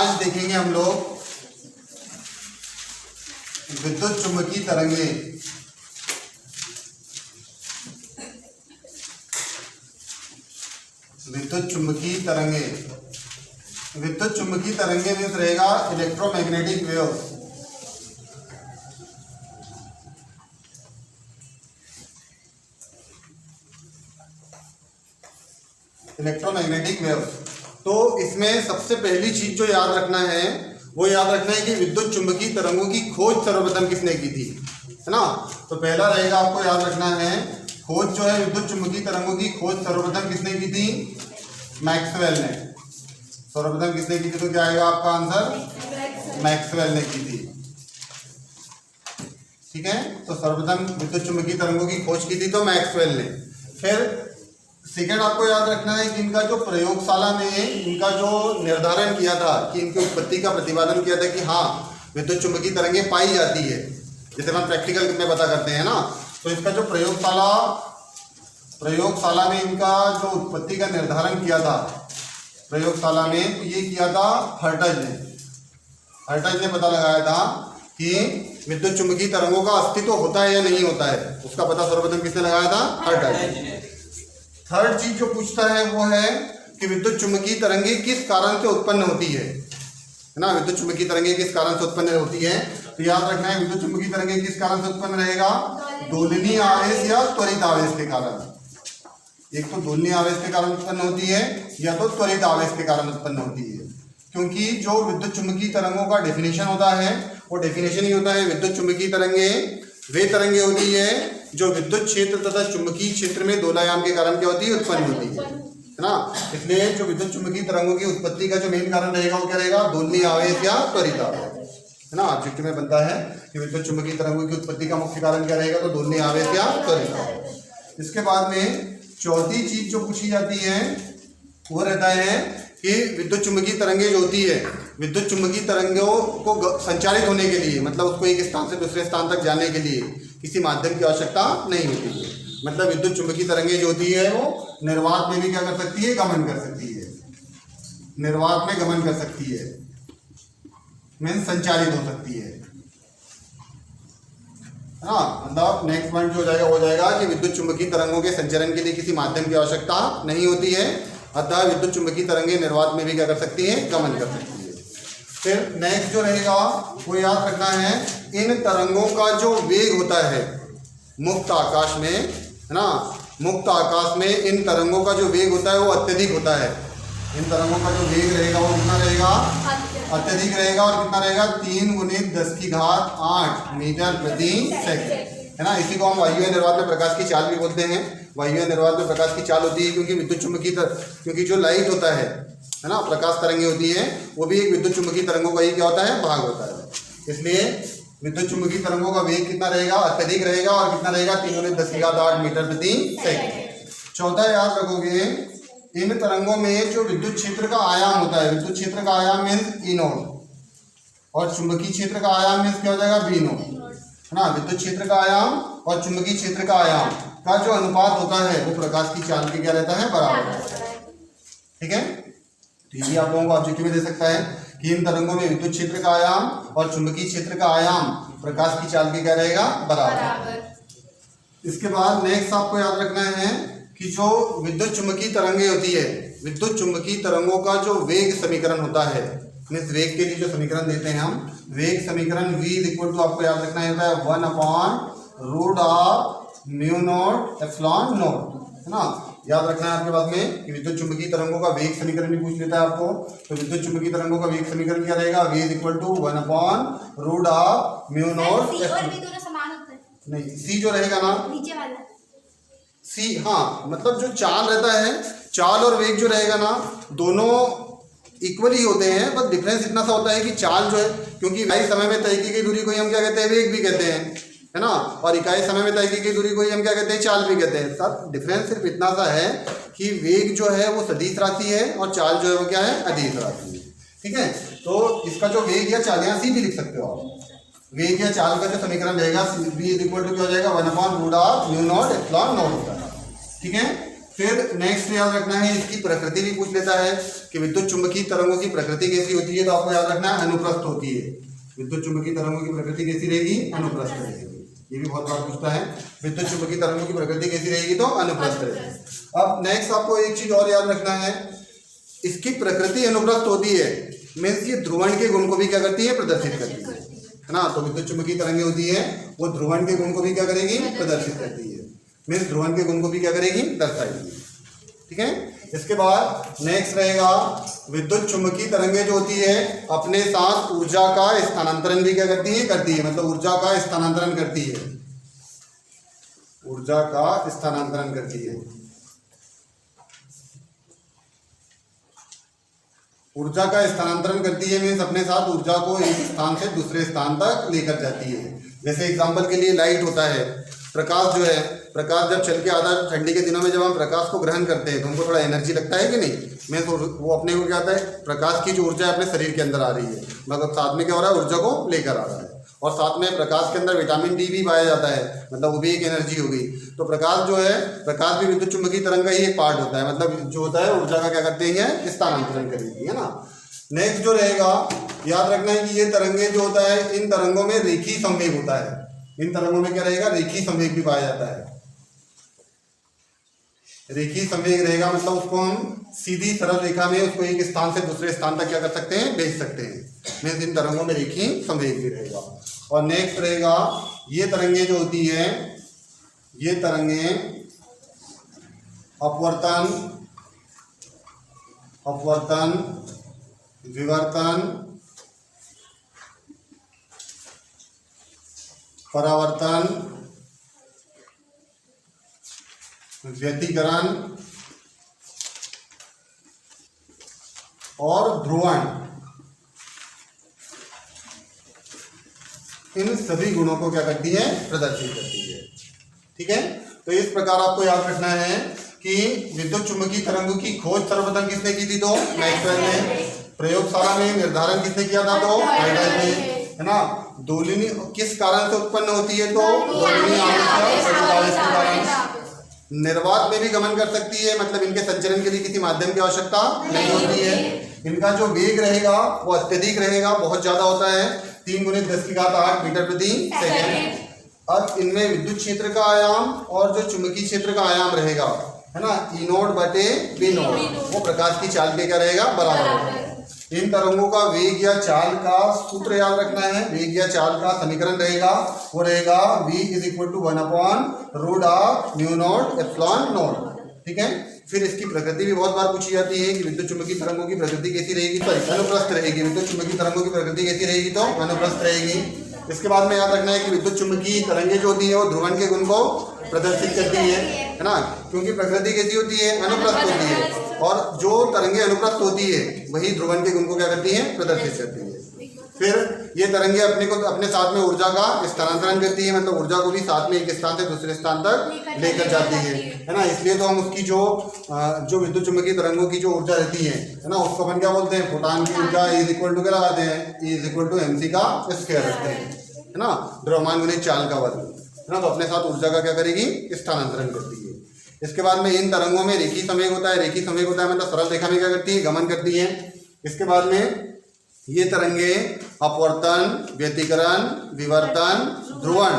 आज देखेंगे हम लोग विद्युत चुम्बकीय तरंगे। विद्युत चुम्बकीय तरंगे, विद्युत चुम्बकीय तरंगे में रहेगा इलेक्ट्रोमैग्नेटिक वेव्स। Electromagnetic waves. तो इसमें सबसे पहली चीज जो याद रखना है वो याद रखना है कि विद्युत चुम्बकीय तरंगों की खोज सर्वप्रथम किसने की थी, है ना। तो पहला रहेगा आपको याद रखना है, खोज जो है विद्युत चुम्बकीय तरंगों की खोज सर्वप्रथम किसने की थी, मैक्सवेल ने। सर्वप्रथम किसने की थी, तो क्या आएगा आपका आंसर, मैक्सवेल ने की थी। ठीक है, तो सर्वप्रथम विद्युत चुम्बकीय तरंगों की खोज की थी तो मैक्सवेल ने। फिर सेकेंड आपको याद रखना है कि इनका जो प्रयोगशाला में इनका जो निर्धारण किया था कि इनकी उत्पत्ति का प्रतिपादन किया था कि हाँ विद्युत चुम्बकीय तरंगे पाई जाती है, जैसे हम प्रैक्टिकल में पता करते हैं ना। तो इसका जो प्रयोगशाला में इनका जो उत्पत्ति का निर्धारण किया था प्रयोगशाला में, तो ये किया था हर्ट्ज ने। हर्ट्ज ने पता लगाया था कि विद्युत चुम्बकीय तरंगों का अस्तित्व होता है या नहीं होता है, उसका पता सर्वप्रथम किसने लगाया था, हर्ट्ज ने। थर्ड चीज जो पूछता है वो है कि विद्युत चुम्बकीय तरंगे किस कारण से उत्पन्न होती है ना। विद्युत चुम्बकीय तरंगे किस कारण से उत्पन्न होती है, तो याद रखना है विद्युत चुम्बकीय तरंगे किस कारण से उत्पन्न रहेगा, दोलनीय आवेश या त्वरित आवेश के कारण। एक तो दोलनीय आवेश के कारण उत्पन्न होती है या तो त्वरित आवेश के कारण उत्पन्न होती है। क्योंकि जो विद्युत चुम्बकीय तरंगों का डेफिनेशन होता है वो डेफिनेशन ही होता है विद्युत चुम्बकीय तरंगे वे तरंगे होती है जो विद्युत क्षेत्र तथा चुंबकीय क्षेत्र में दोलायाम के कारण क्या होती है, उत्पन्न होती है ना। इसलिए जो विद्युत चुम्बकीय तरंगों की उत्पत्ति का जो मेन कारण रहेगा वो क्या रहेगा, दोलनीय आवेश या त्वरित आवेश, है ना। ऑब्जेक्टिव में बनता है कि विद्युत चुम्बकीय तरंगों की उत्पत्ति का मुख्य कारण क्या रहेगा, तो दोलनीय आवेश या त्वरित आवेश। इसके बाद में चौथी चीज जो पूछी जाती है वो रहता है कि विद्युत चुम्बकीय तरंगे जो होती है, विद्युत चुम्बकीय तरंगों को संचारित होने के लिए, मतलब उसको एक स्थान से दूसरे स्थान तक जाने के लिए किसी माध्यम की आवश्यकता नहीं होती है। मतलब विद्युत चुम्बकीय तरंगे जो होती है वो निर्वात में भी क्या कर सकती है, गमन कर सकती है, निर्वात में गमन कर सकती है, मीन्स संचारित हो सकती है। हाँ, मतलब नेक्स्ट पॉइंट जो हो जाएगा वो जाएगा कि विद्युत चुम्बकीय तरंगों के संचरण के लिए किसी माध्यम की आवश्यकता नहीं होती है, अतः विद्युत चुम्बकीय तरंगे निर्वात में भी क्या कर सकती है, गमन कर सकती है। फिर नेक्स्ट जो रहेगा वो याद रखना है, इन तरंगों का जो वेग होता है मुक्त आकाश में, है ना, मुक्त आकाश में इन तरंगों का जो वेग होता है वो अत्यधिक होता है। इन तरंगों का जो वेग रहेगा वो कितना रहेगा, अत्यधिक रहेगा। और कितना रहेगा, 3 × 10�8 मीटर प्रति सेकंड, है ना। इसी को हम वायुव्य निर्वात में प्रकाश की चाल भी बोलते हैं। वायुव्य निर्वात में प्रकाश की चाल होती है क्योंकि विद्युत चुम्बकीय क्योंकि जो लाइट होता है ना, प्रकाश तरंगे होती है, वो भी एक विद्युत चुम्बकीय तरंगों का ही क्या होता है, भाग होता है। इसलिए विद्युत चुम्बकीय तरंगों का वेग कितना रहेगा, अत्यधिक रहेगा। और कितना रहेगा, 3 × 10⁸ मीटर प्रति सेकंड। चौथा याद रखोगे, इन तरंगों में जो विद्युत क्षेत्र का आयाम होता है, विद्युत क्षेत्र का आयाम मीन्स E0 और चुंबकीय क्षेत्र का आयाम मीन्स क्या हो जाएगा, B0, है ना। विद्युत क्षेत्र का आयाम और चुंबकीय क्षेत्र का आयाम का जो अनुपात होता है वो प्रकाश की चाल के क्या रहता है, बराबर। ठीक है, तो ये आप लोगों को ऑब्जेक्टिव में दे सकता है कि इन तरंगों में विद्युत क्षेत्र का आयाम और चुंबकीय क्षेत्र का आयाम प्रकाश की चाल के क्या रहेगा, बराबर। इसके बाद नेक्स्ट आपको याद रखना है कि जो विद्युत चुम्बकीय तरंगे होती है, विद्युत चुम्बकीय तरंगों का जो वेग समीकरण होता है, मीन्स वेग के लिए जो समीकरण देते हैं हम, वेग समीकरण V = आपको याद रखना होता है 1/√μ0ε0, है ना। याद रखना है आपके पास में कि विद्युत चुम्बकीय तरंगों का वेग समीकरण भी पूछ लेता है आपको। तो विद्युत चुम्बकीय तरंगों का वेग समीकरण क्या रहेगा, V = 1/√μ0। नहीं, C जो रहेगा ना, नीचे वाला C, हाँ, मतलब जो चाल रहता है, चाल और वेग जो रहेगा ना, दोनों इक्वली होते हैं, बस डिफरेंस इतना सा होता है कि चाल जो है, क्योंकि इकाई समय में तय की गई दूरी को ही हम क्या कहते हैं, वेग भी कहते हैं, है ना। और इकाई समय में तय की गई दूरी को ही हम क्या कहते हैं, चाल भी कहते हैं। सब डिफरेंस सिर्फ इतना सा है कि वेग जो है वो सदिश राशि है और चाल जो है वो क्या है, अदिश राशि है। ठीक है, तो इसका जो वेग या चाल, यहाँ C भी लिख सकते हो आप। वेग या चाल का जो समीकरण रहेगा V = क्या हो जाएगा, 1/√μ0ε0 होता है। ठीक है, फिर नेक्स्ट याद रखना है, इसकी प्रकृति भी पूछ लेता है कि विद्युत चुंबकीय तरंगों की प्रकृति कैसी होती है, तो आपको याद रखना है अनुप्रस्थ होती है। विद्युत चुंबकीय तरंगों की प्रकृति कैसी रहेगी, अनुप्रस्थ रहेगी। ये भी बहुत बार पूछता है, विद्युत चुंबकीय तरंगों की प्रकृति कैसी रहेगी, तो अनुप्रस्थ रहेगी। अब नेक्स्ट आपको एक चीज और याद रखना है, इसकी प्रकृति अनुप्रस्थ होती है, मीन्स ये ध्रुवण के गुण को भी क्या करती है, प्रदर्शित करती है ना। तो विद्युत चुंबकीय तरंगें होती है वो ध्रुवण के गुण को भी क्या करेगी, प्रदर्शित करती है, मीन्स ध्रुवण के गुण को भी क्या करेगी, दर्शाएगी। ठीक है। इसके बाद नेक्स्ट रहेगा, विद्युत चुंबकीय तरंगें जो होती है अपने साथ ऊर्जा का स्थानांतरण भी क्या करती है, मतलब ऊर्जा का स्थानांतरण करती है, ऊर्जा का स्थानांतरण करती है। ऊर्जा का स्थानांतरण करती है मीन्स अपने साथ ऊर्जा को एक स्थान से दूसरे स्थान तक लेकर जाती है। जैसे एग्जांपल के लिए लाइट होता है, प्रकाश जो है, प्रकाश जब चल के आता है, ठंडी के दिनों में जब हम प्रकाश को ग्रहण करते हैं तो हमको थोड़ा एनर्जी लगता है कि नहीं, मीन्स वो अपने को क्या आता है, प्रकाश की जो ऊर्जा है अपने शरीर के अंदर आ रही है, मतलब साथ में क्या हो रहा है, ऊर्जा को लेकर आ रहा है। और साथ में प्रकाश के अंदर विटामिन डी भी पाया जाता है, मतलब वो भी एक एनर्जी हो गई। तो प्रकाश जो है, प्रकाश भी विद्युत चुंबकीय तरंग का ही एक पार्ट होता है, मतलब जो होता है ऊर्जा का क्या करते हैं, स्थानांतरण करेगी, है ना। नेक्स्ट जो रहेगा, याद रखना है कि ये तरंगे जो होता है, इन तरंगों में रेखीय संवेग होता है। इन तरंगों में क्या रहेगा, रेखीय संवेग भी पाया जाता है। रेखीय संवेग रहेगा मतलब उसको हम सीधी सरल रेखा में उसको एक स्थान से दूसरे स्थान तक क्या कर सकते हैं, भेज सकते हैं, मीन्स इन तरंगों में रेखीय संवेग भी रहेगा। और नेक्स्ट रहेगा, ये तरंगे जो होती है, ये तरंगे अपवर्तन, अपवर्तन, विवर्तन, परावर्तन, व्यतिकरण और ध्रुवण, इन सभी गुणों को क्या करती है, प्रदर्शित करती है। ठीक है। तो इस प्रकार आपको याद रखना है कि विद्युत चुंबकीय तरंगों की खोज सर्वप्रथम किसने की थी, तो मैक्सवेल ने। प्रयोगशाला में निर्धारण किसने किया था, तो हाइडेल ने, है ना। दोलिनी किस कारण से उत्पन्न होती है, तो दोलिनी आवेश के कारण। निर्वात में भी गमन कर सकती है, मतलब इनके संचरण के लिए किसी माध्यम की आवश्यकता नहीं होती है। इनका जो वेग रहेगा वो अत्यधिक रहेगा, बहुत ज्यादा होता है, 3 × 10⁸ मीटर प्रति सेकेंड। अब इनमें विद्युत क्षेत्र का आयाम और जो चुंबकीय क्षेत्र का आयाम रहेगा, है ना, E0/V0, वो प्रकाश की चाल के क्या रहेगा, बराबर होगा। इन तरंगों का वेग या चाल का सूत्र याद रखना है, वेग या चाल का समीकरण रहेगा, वो रहेगा v = 1/√μ0ε0। ठीक है। फिर इसकी प्रकृति भी बहुत बार पूछी जाती है कि विद्युत चुंबकीय तरंगों की प्रकृति कैसी रहेगी, तो अनुप्रस्थ रहेगी। विद्युत चुंबकीय तरंगों की प्रकृति कैसी रहेगी, तो अनुप्रस्थ रहेगी। इसके बाद में याद रखना है कि विद्युत चुंबकीय तरंगे जो होती है वो ध्रुवण के गुण को प्रदर्शित करती है ना, क्योंकि प्रकृति कैसी होती है, अनुप्रस्थ होती है, और जो तरंगे अनुप्रस्थ होती है वही ध्रुवण के गुण को क्या करती है, प्रदर्शित करती है। फिर ये तरंगे अपने साथ में ऊर्जा का स्थानांतरण करती है, मतलब ऊर्जा को भी साथ में एक स्थान से दूसरे स्थान तक लेकर जाती है ना। इसलिए तो हम उसकी जो विद्युत चुंबकीय तरंगों की जो ऊर्जा रहती है ना, उसको अपन क्या बोलते हैं, फोटॉन की ऊर्जा E क्या लगाते हैं, E mc² रखते हैं, है ना, द्रव्यमान गुणित चाल का वर्ग, है ना। तो अपने साथ ऊर्जा का क्या करेगी, स्थानांतरण करती है। इसके बाद में इन तरंगों में रेखीय संवेग होता है, रेखीय संवेग होता है मतलब सरल रेखा में क्या करती है, गमन करती है। इसके बाद में ये तरंगे अपवर्तन, व्यतिकरण, विवर्तन, ध्रुवण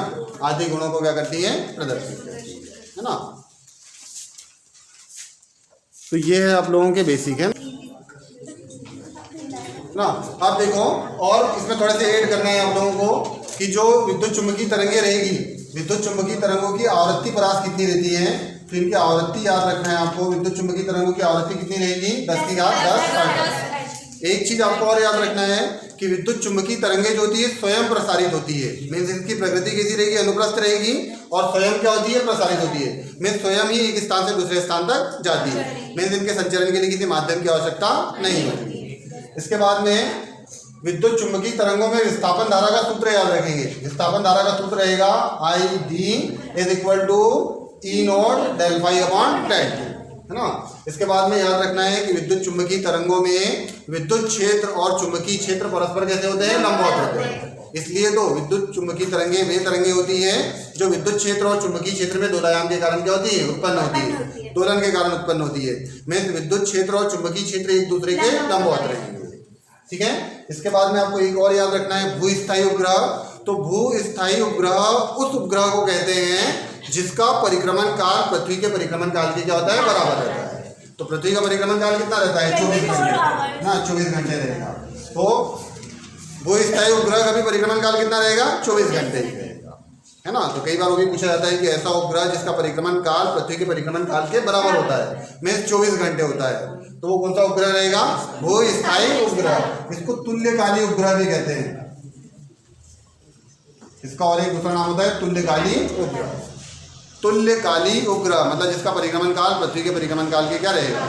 आदि गुणों को क्या करती है, प्रदर्शित करती है ना। तो ये है आप लोगों के बेसिक है ना। आप देखो, और इसमें थोड़े से ऐड करना है आप लोगों को कि जो विद्युत चुंबकीय तरंगे रहेगी, विद्युत चुंबकीय तरंगों की आवृत्ति परास कितनी रहती है, तो इनकी आवृत्ति याद रखना है आपको। विद्युत चुंबकीय तरंगों की आवृत्ति कितनी रहेगी, 10⁻10⁻। एक चीज आपको और याद रखना है कि विद्युत चुंबकीय तरंगे जो होती है स्वयं प्रसारित होती है, मीन्स इनकी प्रकृति कैसी रहेगी, अनुप्रस्थ रहेगी, और स्वयं क्या होती है, प्रसारित होती है, मीन्स स्वयं ही एक स्थान से दूसरे स्थान तक जाती है, मीन्स इनके संचरण के लिए किसी माध्यम की आवश्यकता नहीं होती। इसके बाद में विद्युत चुंबकीय तरंगों में विस्थापन धारा का सूत्र याद रखेंगे। विस्थापन धारा का सूत्र रहेगा ID = E0 है ना। इसके बाद में याद रखना है कि विद्युत चुंबकीय तरंगों में विद्युत क्षेत्र और चुंबकीय क्षेत्र परस्पर कैसे होते हैं, लंबवत होते हैं। इसलिए तो विद्युत चुंबकीय तरंगे वे तरंगे होती है जो विद्युत क्षेत्र और चुंबकीय क्षेत्र में दोलायाम के कारण क्या होती है, उत्पन्न होती है। दोलन के कारण उत्पन्न होती है। में विद्युत क्षेत्र और चुंबकीय क्षेत्र एक दूसरे के लंबवत रहेंगे। ठीक है। इसके बाद में आपको एक और याद रखना है, भूस्थायी उपग्रह। तो भूस्थायी उपग्रह उस उपग्रह को कहते हैं जिसका परिक्रमण काल पृथ्वी के परिक्रमण काल के क्या होता है, बराबर रहता है। तो पृथ्वी का परिक्रमण काल कितना रहता है, 24 घंटे ना, 24 घंटे रहेगा। तो भूस्थायी उपग्रह का भी परिक्रमण काल कितना रहेगा, 24 घंटे ही रहेगा, है ना। तो कई बार वो भी पूछा जाता है कि ऐसा उपग्रह जिसका परिक्रमण काल पृथ्वी के परिक्रमण काल के बराबर होता है, में 24 घंटे होता है, तो वो कौन सा उपग्रह रहेगा, भूस्थायी उपग्रह। इसको तुल्यकाली उपग्रह भी कहते हैं। इसका और एक दूसरा नाम होता है तुल्यकाली उपग्रह। तुल्यकाली उपग्रह मतलब जिसका परिक्रमण काल पृथ्वी के परिक्रमण काल के क्या रहेगा,